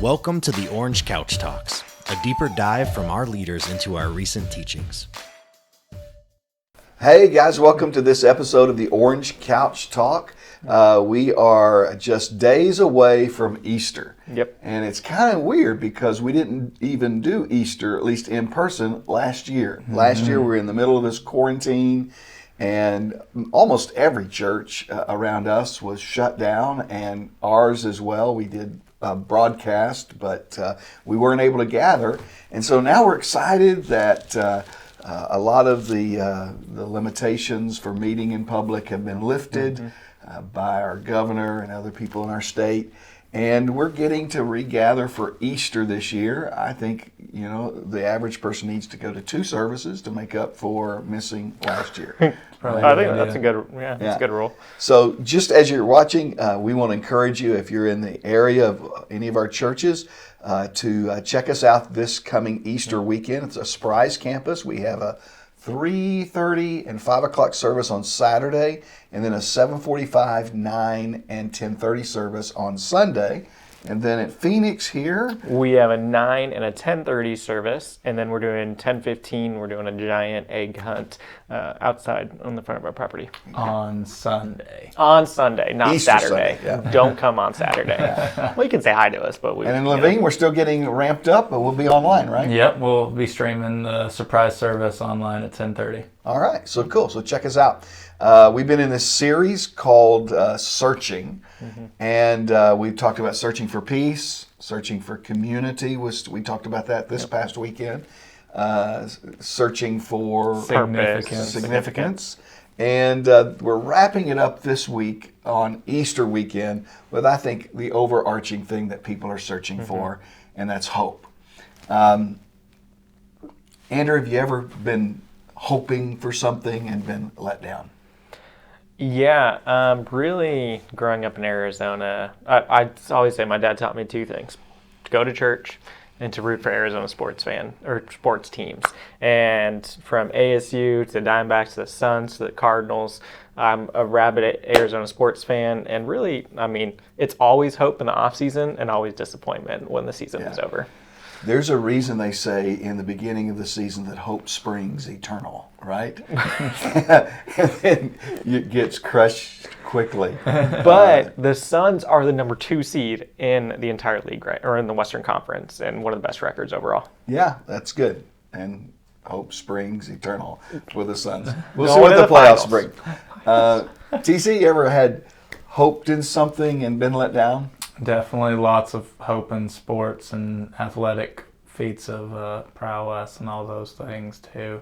Welcome to the Orange Couch Talks, a deeper dive from our leaders into our recent teachings. Hey guys, welcome to this episode of the Orange Couch Talk. We are just days away from Easter. Yep. And it's kind of weird because we didn't even do Easter, at least in person, last year. Mm-hmm. Last year we were in the middle of this quarantine and almost every church around us was shut down, and ours as well. We did broadcast, but we weren't able to gather. And so now we're excited that a lot of the limitations for meeting in public have been lifted by our governor and other people in our state. And we're getting to regather for Easter this year. I think, the average person needs to go to 2 services to make up for missing last year. I think that's a good rule. So just as you're watching, we want to encourage you, if you're in the area of any of our churches, to check us out this coming Easter weekend. It's a surprise campus. We have a 3:30 and 5 o'clock service on Saturday, and then a 7:45, 9, and 10:30 service on Sunday. And then at Phoenix here, we have a 9 and a 10:30 service, and then we're doing 10:15. We're doing a giant egg hunt outside on the front of our property. On Sunday. On Sunday, not Easter Saturday. Sunday, yeah. Don't come on Saturday. Well, you can say hi to us, but we. And in Levine, we're still getting ramped up, but we'll be online, right? Yep, we'll be streaming the surprise service online at 10:30. All right, so cool. So check us out. We've been in this series called Searching, and we've talked about searching for peace, searching for community. We talked about that this past weekend. Searching for significance. And we're wrapping it up this week on Easter weekend with, I think, the overarching thing that people are searching for, and that's hope. Andrew, have you ever been hoping for something and been let down? Yeah, really growing up in Arizona, I always say my dad taught me 2 things: to go to church and to root for Arizona sports teams. And from ASU to Diamondbacks to the Suns to the Cardinals, I'm a rabid Arizona sports fan. And really, it's always hope in the off season and always disappointment when the season is over. There's a reason they say in the beginning of the season that hope springs eternal, right? And then it gets crushed quickly. But the Suns are the number 2 seed in the entire league, right? Or in the Western Conference, and one of the best records overall. Yeah, that's good. And hope springs eternal for the Suns. We'll Going see what to the the playoffs finals. bring. TC, you ever had hoped in something and been let down? Definitely lots of hope in sports and athletic feats of prowess and all those things too.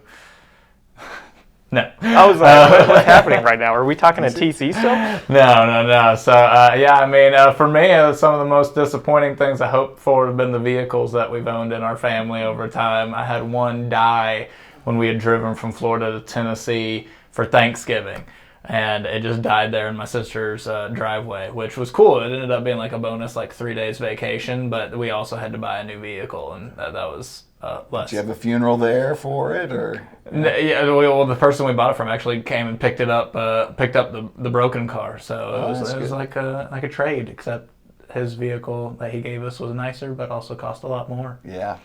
No. I was like, what's happening right now? Are we talking to TC still? No. So, for me, some of the most disappointing things I hoped for have been the vehicles that we've owned in our family over time. I had one die when we had driven from Florida to Tennessee for Thanksgiving. And it just died there in my sister's driveway, which was cool. It ended up being like a bonus, 3 days vacation, but we also had to buy a new vehicle, and that was less. Did you have a funeral there for it, or? Yeah, well, the person we bought it from actually came and picked up the broken car. So it was like a trade, except his vehicle that he gave us was nicer, but also cost a lot more. Yeah.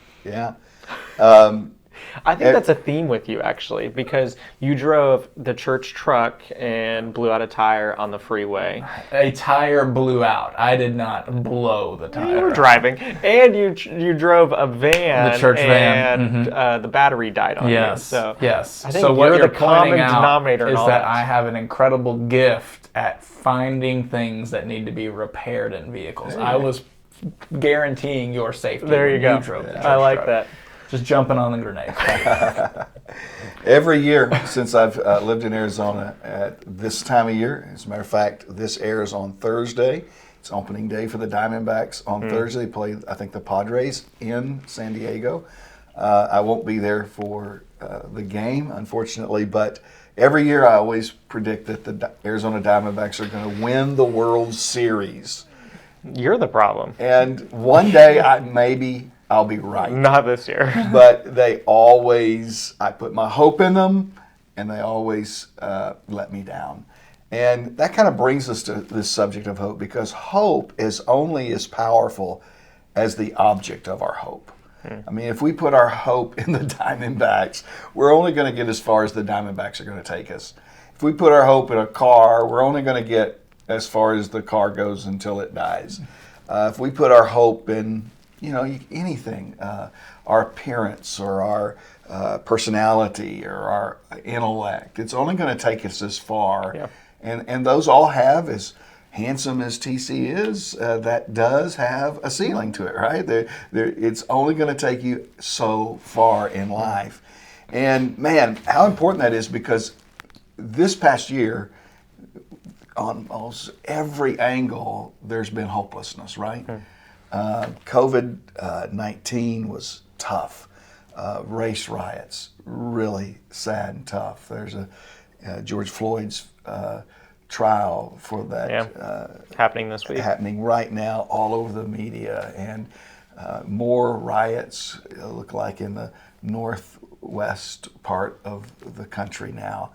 I think that's a theme with you, actually, because you drove the church truck and blew out a tire on the freeway. A tire blew out. I did not blow the tire. You were driving, and you drove a van. The church van. And the battery died on you. So yes. I think so what you're you're the common pointing out denominator in is all that that. I have an incredible gift at finding things that need to be repaired in vehicles. I was guaranteeing your safety. There you when go. Drove the church I like truck. that. Just jumping on the grenade. Every year since I've lived in Arizona at this time of year, as a matter of fact, this airs on Thursday. It's opening day for the Diamondbacks on Thursday. They play, I think, the Padres in San Diego. I won't be there for the game, unfortunately, but every year I always predict that the Arizona Diamondbacks are going to win the World Series. You're the problem. And one day I'll be right. Not this year. But I put my hope in them, and they always let me down. And that kind of brings us to this subject of hope, because hope is only as powerful as the object of our hope. I mean, if we put our hope in the Diamondbacks, we're only going to get as far as the Diamondbacks are going to take us. If we put our hope in a car, we're only going to get as far as the car goes until it dies. If we put our hope in, anything, our appearance or our personality or our intellect, it's only going to take us as far. Yep. And those all have, as handsome as TC is, that does have a ceiling to it, right? It's only going to take you so far in life. And man, how important that is, because this past year, on almost every angle, there's been hopelessness, right? COVID-19 was tough. Race riots, really sad and tough. There's a George Floyd's trial for that happening this week. Happening right now all over the media, and more riots look like in the northwest part of the country now.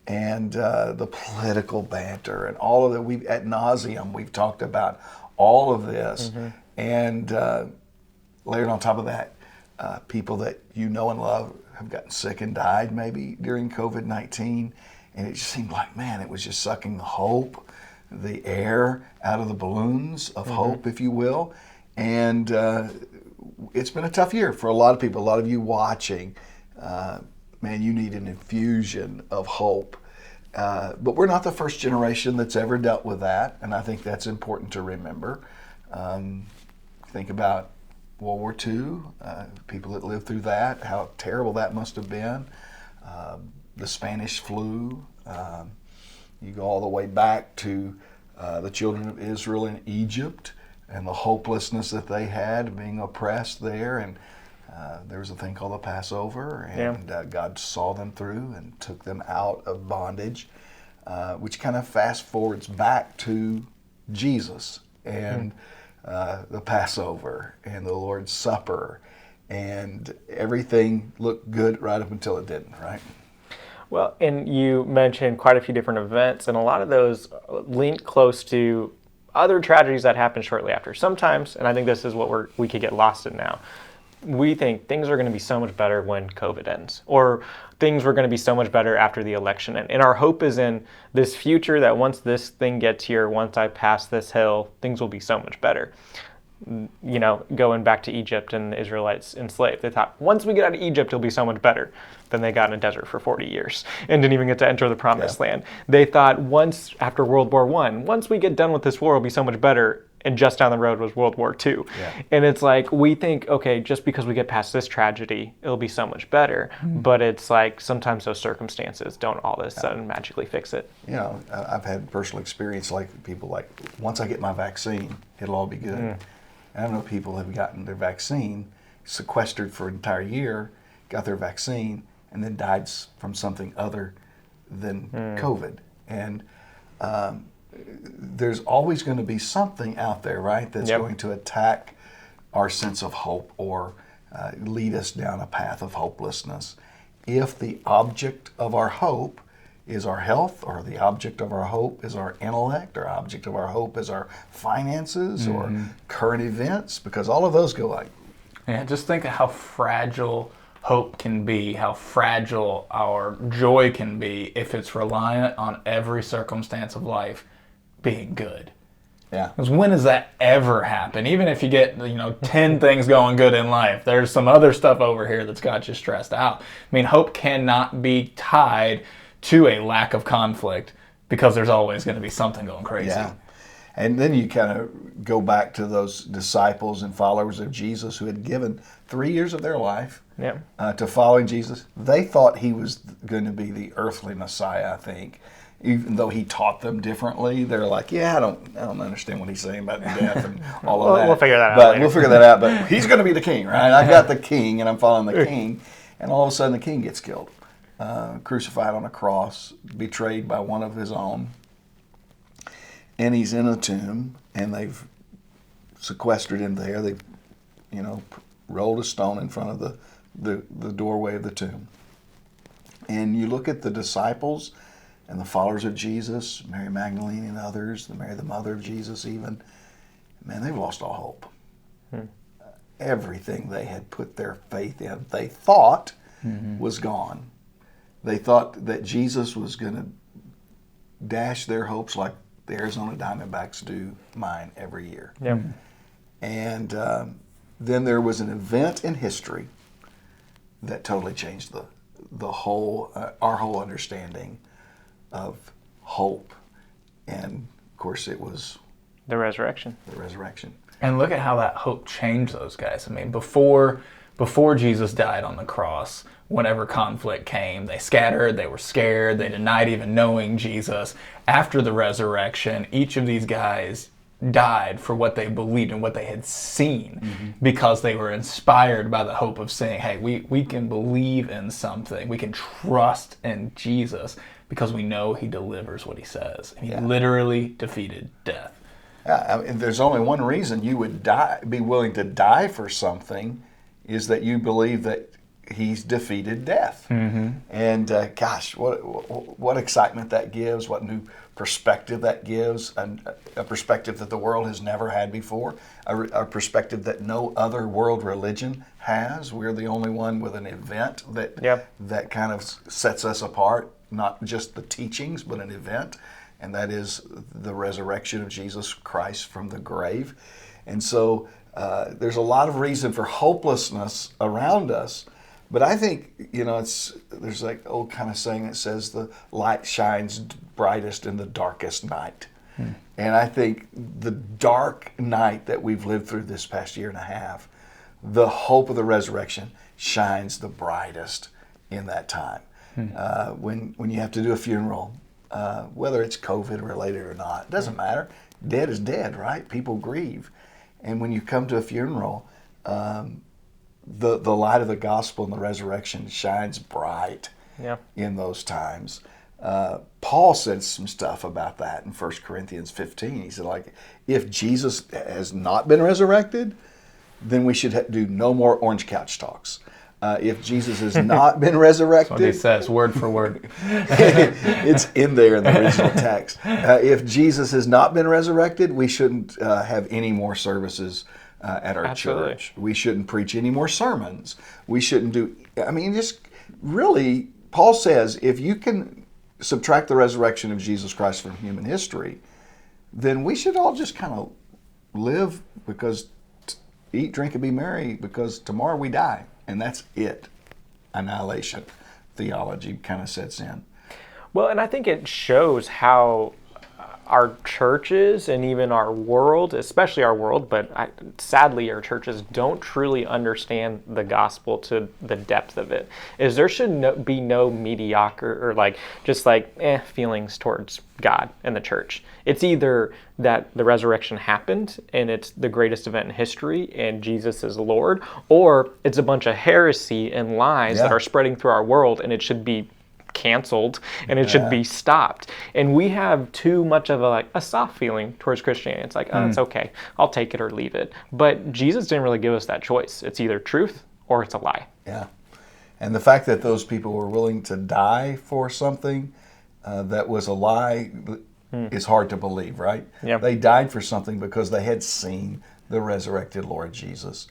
And the political banter and all of that, we've ad nauseum, we've talked about all of this. And layered on top of that, people that you know and love have gotten sick and died maybe during COVID-19. And it just seemed like, man, it was just sucking the hope, the air out of the balloons of hope, if you will. And it's been a tough year for a lot of people. A lot of you watching, man, you need an infusion of hope. But we're not the first generation that's ever dealt with that, and I think that's important to remember. Think about World War II, people that lived through that, how terrible that must have been. The Spanish flu. You go all the way back to the children of Israel in Egypt and the hopelessness that they had being oppressed there. And there was a thing called the Passover, and God saw them through and took them out of bondage, which kind of fast forwards back to Jesus and the Passover and the Lord's Supper, and everything looked good right up until it didn't, right? Well, and you mentioned quite a few different events, and a lot of those link close to other tragedies that happened shortly after. Sometimes, and I think this is what we could get lost in now, we think things are going to be so much better when COVID ends, or things were going to be so much better after the election ends. And our hope is in this future that once this thing gets here, once I pass this hill, things will be so much better. Going back to Egypt and the Israelites enslaved, they thought once we get out of Egypt, it'll be so much better. Then they got in a desert for 40 years and didn't even get to enter the promised land. They thought once, after World War I, once we get done with this war, it'll be so much better. And just down the road was World War II. And it's like, we think, okay, just because we get past this tragedy, it'll be so much better. But it's like, sometimes those circumstances don't all of a sudden magically fix it. I've had personal experience, like people like, once I get my vaccine, it'll all be good. I know people have gotten their vaccine, sequestered for an entire year, got their vaccine, and then died from something other than COVID. And there's always going to be something out there, right, that's going to attack our sense of hope or lead us down a path of hopelessness. If the object of our hope is our health, or the object of our hope is our intellect, or object of our hope is our finances or current events, because all of those go like... Yeah, just think of how fragile hope can be, how fragile our joy can be if it's reliant on every circumstance of life being good. Yeah. Because when does that ever happen? Even if you get 10 things going good in life, there's some other stuff over here that's got you stressed out. I mean, hope cannot be tied to a lack of conflict, because there's always going to be something going crazy. Yeah. And then you kind of go back to those disciples and followers of Jesus who had given 3 years of their life to following Jesus. They thought he was going to be the earthly Messiah, I think. Even though he taught them differently, they're like, I don't understand what he's saying about death and all of that. We'll figure that out later. We'll figure that out. But he's going to be the king, right? I got the king, and I'm following the king. And all of a sudden, the king gets killed. Crucified on a cross, betrayed by one of his own. And he's in a tomb, and they've sequestered him there. They've, rolled a stone in front of the doorway of the tomb. And you look at the disciples and the followers of Jesus, Mary Magdalene and others, Mary the mother of Jesus even, man, they've lost all hope. everything they had put their faith in, they thought was gone. They thought that Jesus was going to dash their hopes like the Arizona Diamondbacks do mine every year. Yeah. And then there was an event in history that totally changed the whole our whole understanding of hope. And of course, it was The resurrection. the resurrection. And look at how that hope changed those guys. I mean, before Jesus died on the cross, whenever conflict came, they scattered, they were scared, they denied even knowing Jesus. After the resurrection, each of these guys died for what they believed and what they had seen, because they were inspired by the hope of saying, hey, we can believe in something. We can trust in Jesus because we know he delivers what he says. And he literally defeated death. Yeah, I mean, there's only one reason you would be willing to die for something, is that you believe that he's defeated death. And gosh, what excitement that gives! What new perspective that gives, and a perspective that the world has never had before, a perspective that no other world religion has. We're the only one with an event that kind of sets us apart, not just the teachings, but an event. And that is the resurrection of Jesus Christ from the grave. And so there's a lot of reason for hopelessness around us. But I think, there's like old kind of saying that says the light shines brightest in the darkest night. And I think the dark night that we've lived through this past year and a half, the hope of the resurrection shines the brightest in that time. When you have to do a funeral, whether it's COVID related or not, it doesn't matter. Dead is dead, right? People grieve. And when you come to a funeral, the light of the gospel and the resurrection shines bright in those times. Paul said some stuff about that in 1 Corinthians 15. He said, like, if Jesus has not been resurrected, then we should do no more orange couch talks. If Jesus has not been resurrected, That's what he says, word for word. it's in there in the original text. If Jesus has not been resurrected, we shouldn't have any more services at our church. We shouldn't preach any more sermons. We shouldn't just really, Paul says, if you can subtract the resurrection of Jesus Christ from human history, then we should all just kind of live because eat, drink, and be merry, because tomorrow we die. And that's it. Annihilation theology kind of sets in. Well, and I think it shows how our churches and even our world, especially our world, but sadly our churches don't truly understand the gospel to the depth of it. Is there should be no mediocre or feelings towards God and the church. It's either that the resurrection happened and it's the greatest event in history and Jesus is Lord, or it's a bunch of heresy and lies that are spreading through our world and it should be canceled and it should be stopped. And we have too much of a soft feeling towards Christianity. It's like, oh, it's okay. I'll take it or leave it. But Jesus didn't really give us that choice. It's either truth or it's a lie. Yeah. And the fact that those people were willing to die for something that was a lie is hard to believe, right? Yeah. They died for something because they had seen the resurrected Lord Jesus.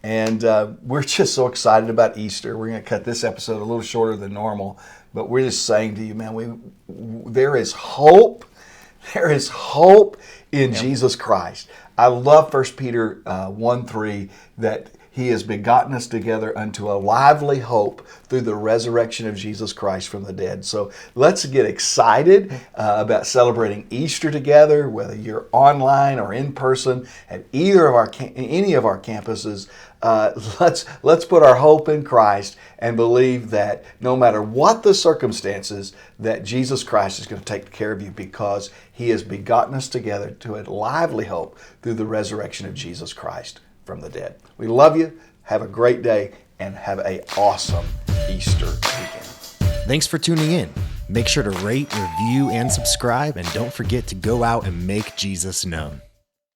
And we're just so excited about Easter. We're going to cut this episode a little shorter than normal, but we're just saying to you, man, there is hope. There is hope in Jesus Christ. I love 1 Peter 1:3, that He has begotten us together unto a lively hope through the resurrection of Jesus Christ from the dead. So let's get excited about celebrating Easter together, whether you're online or in person at any of our campuses. Let's put our hope in Christ and believe that no matter what the circumstances, that Jesus Christ is going to take care of you, because He has begotten us together to a lively hope through the resurrection of Jesus Christ from the dead. We love you. Have a great day and have an awesome Easter weekend. Thanks for tuning in. Make sure to rate, review, and subscribe, and don't forget to go out and make Jesus known.